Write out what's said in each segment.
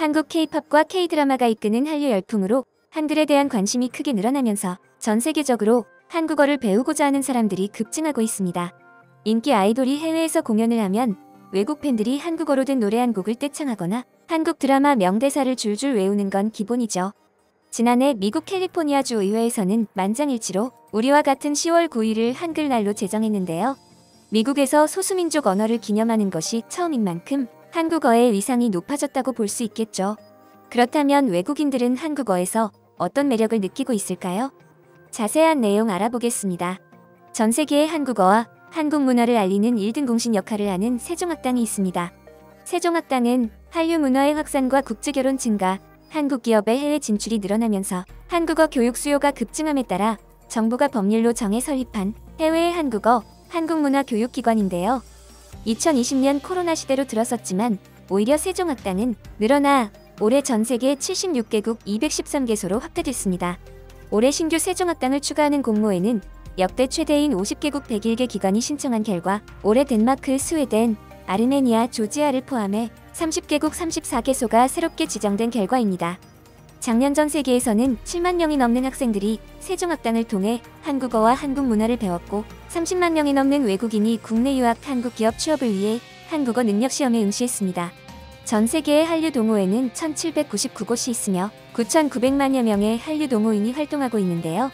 한국 K-팝과 K-드라마가 이끄는 한류 열풍으로 한글에 대한 관심이 크게 늘어나면서 전 세계적으로 한국어를 배우고자 하는 사람들이 급증하고 있습니다. 인기 아이돌이 해외에서 공연을 하면 외국 팬들이 한국어로 된 노래 한 곡을 떼창하거나 한국 드라마 명대사를 줄줄 외우는 건 기본이죠. 지난해 미국 캘리포니아주 의회에서는 만장일치로 우리와 같은 10월 9일을 한글날로 제정했는데요. 미국에서 소수민족 언어를 기념하는 것이 처음인 만큼 한국어의 위상이 높아졌다고 볼 수 있겠죠. 그렇다면 외국인들은 한국어에서 어떤 매력을 느끼고 있을까요? 자세한 내용 알아보겠습니다. 전 세계의 한국어와 한국 문화를 알리는 1등 공신 역할을 하는 세종학당이 있습니다. 세종학당은 한류 문화의 확산과 국제결혼 증가, 한국 기업의 해외 진출이 늘어나면서 한국어 교육 수요가 급증함에 따라 정부가 법률로 정해 설립한 해외의 한국어, 한국문화 교육기관인데요. 2020년 코로나 시대로 들어섰지만 오히려 세종학당은 늘어나 올해 전 세계 76개국 213개소로 확대됐습니다. 올해 신규 세종학당을 추가하는 공모에는 역대 최대인 50개국 101개 기관이 신청한 결과 올해 덴마크, 스웨덴, 아르메니아, 조지아를 포함해 30개국 34개소가 새롭게 지정된 결과입니다. 작년 전 세계에서는 7만 명이 넘는 학생들이 세종학당을 통해 한국어와 한국 문화를 배웠고 30만 명이 넘는 외국인이 국내 유학 한국 기업 취업을 위해 한국어 능력 시험에 응시했습니다. 전 세계의 한류 동호회는 1799곳이 있으며 9,900만여 명의 한류 동호인이 활동하고 있는데요.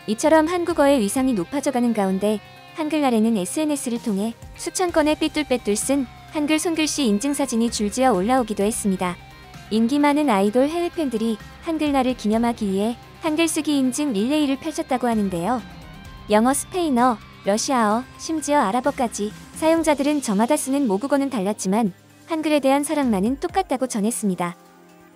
이처럼 한국어의 위상이 높아져가는 가운데 한글날에는 SNS를 통해 수천 건의 삐뚤빼뚤 쓴 한글 손글씨 인증사진이 줄지어 올라오기도 했습니다. 인기 많은 아이돌 해외 팬들이 한글날을 기념하기 위해 한글 쓰기 인증 릴레이를 펼쳤다고 하는데요. 영어, 스페인어, 러시아어, 심지어 아랍어까지 사용자들은 저마다 쓰는 모국어는 달랐지만 한글에 대한 사랑만은 똑같다고 전했습니다.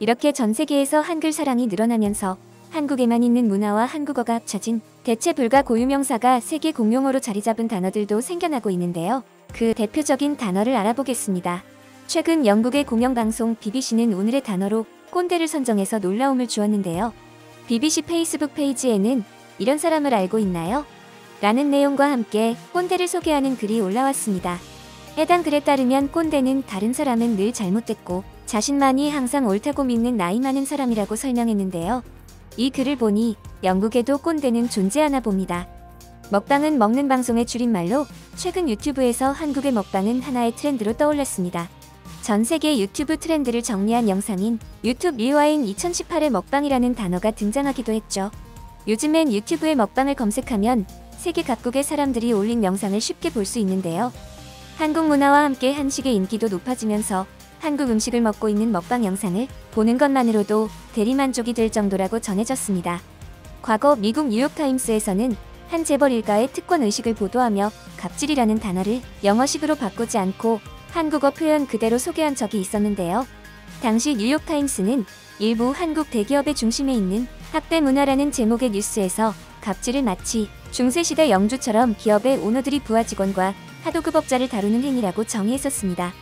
이렇게 전 세계에서 한글 사랑이 늘어나면서 한국에만 있는 문화와 한국어가 합쳐진 대체 불가 고유명사가 세계 공용어로 자리 잡은 단어들도 생겨나고 있는데요. 그 대표적인 단어를 알아보겠습니다. 최근 영국의 공영방송 BBC는 오늘의 단어로 꼰대를 선정해서 놀라움을 주었는데요. BBC 페이스북 페이지에는 이런 사람을 알고 있나요? 라는 내용과 함께 꼰대를 소개하는 글이 올라왔습니다. 해당 글에 따르면 꼰대는 다른 사람은 늘 잘못됐고 자신만이 항상 옳다고 믿는 나이 많은 사람이라고 설명했는데요. 이 글을 보니 영국에도 꼰대는 존재하나 봅니다. 먹방은 먹는 방송의 줄임말로 최근 유튜브에서 한국의 먹방은 하나의 트렌드로 떠올랐습니다. 전 세계 유튜브 트렌드를 정리한 영상인 유튜브 리와인 2018의 먹방이라는 단어가 등장하기도 했죠. 요즘엔 유튜브에 먹방을 검색하면 세계 각국의 사람들이 올린 영상을 쉽게 볼 수 있는데요. 한국 문화와 함께 한식의 인기도 높아지면서 한국 음식을 먹고 있는 먹방 영상을 보는 것만으로도 대리만족이 될 정도라고 전해졌습니다. 과거 미국 뉴욕타임스에서는 한 재벌 일가의 특권 의식을 보도하며 갑질이라는 단어를 영어식으로 바꾸지 않고 한국어 표현 그대로 소개한 적이 있었는데요. 당시 뉴욕타임스는 일부 한국 대기업의 중심에 있는 학대 문화라는 제목의 뉴스에서 갑질을 마치 중세시대 영주처럼 기업의 오너들이 부하 직원과 하도급업자를 다루는 행위라고 정의했었습니다.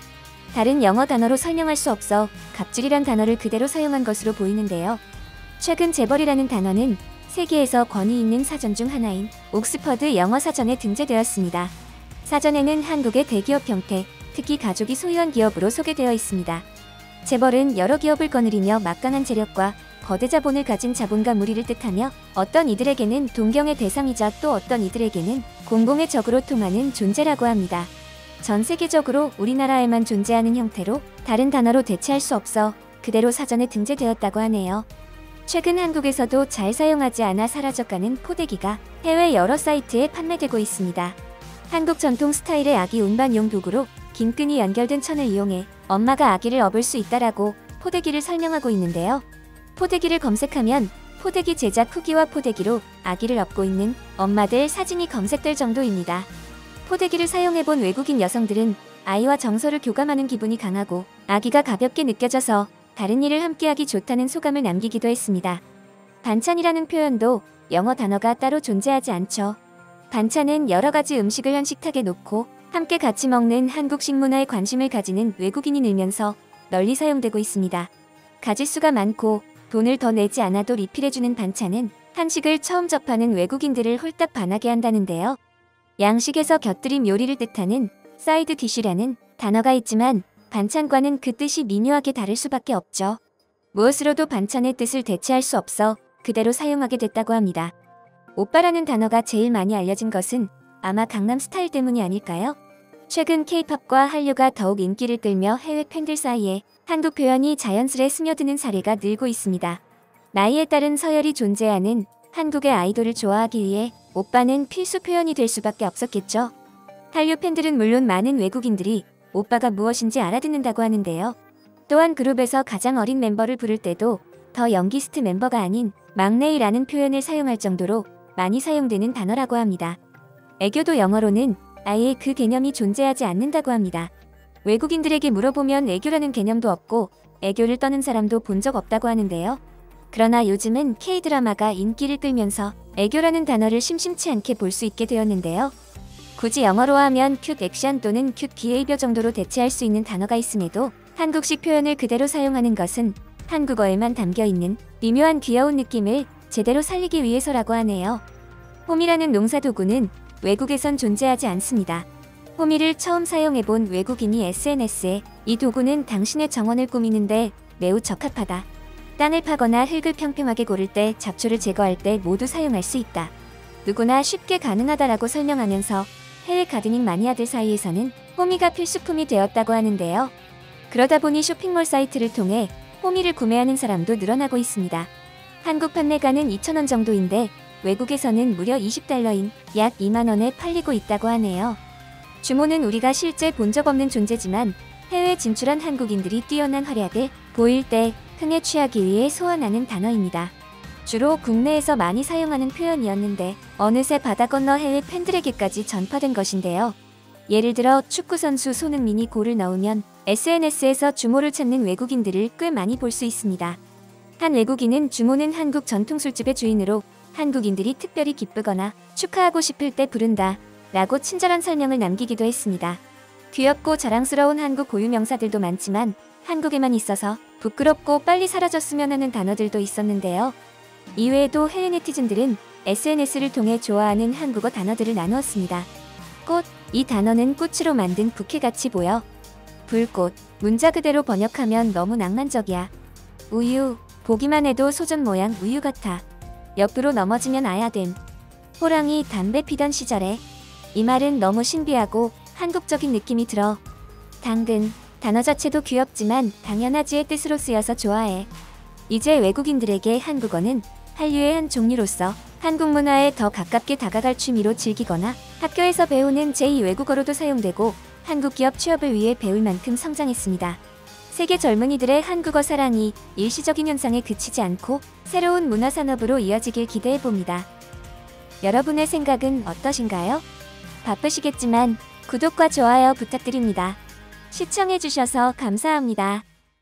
다른 영어 단어로 설명할 수 없어 갑질이란 단어를 그대로 사용한 것으로 보이는데요. 최근 재벌이라는 단어는 세계에서 권위 있는 사전 중 하나인 옥스퍼드 영어 사전에 등재되었습니다. 사전에는 한국의 대기업 형태, 특히 가족이 소유한 기업으로 소개되어 있습니다. 재벌은 여러 기업을 거느리며 막강한 재력과 거대 자본을 가진 자본가 무리를 뜻하며 어떤 이들에게는 동경의 대상이자 또 어떤 이들에게는 공공의 적으로 통하는 존재라고 합니다. 전 세계적으로 우리나라에만 존재하는 형태로 다른 단어로 대체할 수 없어 그대로 사전에 등재되었다고 하네요. 최근 한국에서도 잘 사용하지 않아 사라져가는 포대기가 해외 여러 사이트에 판매되고 있습니다. 한국 전통 스타일의 아기 운반용 도구로 긴 끈이 연결된 천을 이용해 엄마가 아기를 업을 수 있다라고 포대기를 설명하고 있는데요. 포대기를 검색하면 포대기 제작 후기와 포대기로 아기를 업고 있는 엄마들 사진이 검색될 정도입니다. 포대기를 사용해본 외국인 여성들은 아이와 정서를 교감하는 기분이 강하고 아기가 가볍게 느껴져서 다른 일을 함께하기 좋다는 소감을 남기기도 했습니다. 반찬이라는 표현도 영어 단어가 따로 존재하지 않죠. 반찬은 여러 가지 음식을 한 식탁에 놓고 함께 같이 먹는 한국식 문화에 관심을 가지는 외국인이 늘면서 널리 사용되고 있습니다. 가짓수가 많고 돈을 더 내지 않아도 리필해주는 반찬은 한식을 처음 접하는 외국인들을 홀딱 반하게 한다는데요. 양식에서 곁들임 요리를 뜻하는 사이드 디쉬라는 단어가 있지만 반찬과는 그 뜻이 미묘하게 다를 수밖에 없죠. 무엇으로도 반찬의 뜻을 대체할 수 없어 그대로 사용하게 됐다고 합니다. 오빠라는 단어가 제일 많이 알려진 것은 아마 강남 스타일 때문이 아닐까요? 최근 K-팝과 한류가 더욱 인기를 끌며 해외 팬들 사이에 한국 표현이 자연스레 스며드는 사례가 늘고 있습니다. 나이에 따른 서열이 존재하는 한국의 아이돌을 좋아하기 위해 오빠는 필수 표현이 될 수밖에 없었겠죠. 한류 팬들은 물론 많은 외국인들이 오빠가 무엇인지 알아듣는다고 하는데요. 또한 그룹에서 가장 어린 멤버를 부를 때도 더 영기스트 멤버가 아닌 막내이라는 표현을 사용할 정도로 많이 사용되는 단어라고 합니다. 애교도 영어로는 아예 그 개념이 존재하지 않는다고 합니다. 외국인들에게 물어보면 애교라는 개념도 없고 애교를 떠는 사람도 본 적 없다고 하는데요. 그러나 요즘은 K-드라마가 인기를 끌면서 애교라는 단어를 심심치 않게 볼 수 있게 되었는데요. 굳이 영어로 하면 큐트 액션 또는 큐트 비헤이비어 정도로 대체할 수 있는 단어가 있음에도 한국식 표현을 그대로 사용하는 것은 한국어에만 담겨있는 미묘한 귀여운 느낌을 제대로 살리기 위해서라고 하네요. 호미라는 농사도구는 외국에선 존재하지 않습니다. 호미를 처음 사용해본 외국인이 SNS에 이 도구는 당신의 정원을 꾸미는데 매우 적합하다. 땅을 파거나 흙을 평평하게 고를 때 잡초를 제거할 때 모두 사용할 수 있다. 누구나 쉽게 가능하다라고 설명하면서 해외 가드닝 마니아들 사이에서는 호미가 필수품이 되었다고 하는데요. 그러다 보니 쇼핑몰 사이트를 통해 호미를 구매하는 사람도 늘어나고 있습니다. 한국 판매가는 2,000원 정도인데 외국에서는 무려 20달러인 약 2만원에 팔리고 있다고 하네요. 주모는 우리가 실제 본 적 없는 존재지만 해외 진출한 한국인들이 뛰어난 활약을 보일 때 흥에 취하기 위해 소환하는 단어입니다. 주로 국내에서 많이 사용하는 표현이었는데 어느새 바다 건너 해외 팬들에게까지 전파된 것인데요. 예를 들어 축구선수 손흥민이 골을 넣으면 SNS에서 주모를 찾는 외국인들을 꽤 많이 볼 수 있습니다. 한 외국인은 주모는 한국 전통술집의 주인으로 한국인들이 특별히 기쁘거나 축하하고 싶을 때 부른다 라고 친절한 설명을 남기기도 했습니다. 귀엽고 자랑스러운 한국 고유 명사들도 많지만 한국에만 있어서 부끄럽고 빨리 사라졌으면 하는 단어들도 있었는데요. 이외에도 해외 네티즌들은 SNS를 통해 좋아하는 한국어 단어들을 나누었습니다. 꽃, 이 단어는 꽃으로 만든 부케같이 보여. 불꽃, 문자 그대로 번역하면 너무 낭만적이야. 우유, 보기만 해도 소전 모양 우유 같아. 옆으로 넘어지면 아야됨. 호랑이 담배 피던 시절에. 이 말은 너무 신비하고 한국적인 느낌이 들어. 당근, 단어 자체도 귀엽지만 당연하지의 뜻으로 쓰여서 좋아해. 이제 외국인들에게 한국어는 한류의 한 종류로서 한국 문화에 더 가깝게 다가갈 취미로 즐기거나 학교에서 배우는 제2 외국어로도 사용되고 한국 기업 취업을 위해 배울 만큼 성장했습니다. 세계 젊은이들의 한국어 사랑이 일시적인 현상에 그치지 않고 새로운 문화 산업으로 이어지길 기대해봅니다. 여러분의 생각은 어떠신가요? 바쁘시겠지만 구독과 좋아요 부탁드립니다. 시청해주셔서 감사합니다.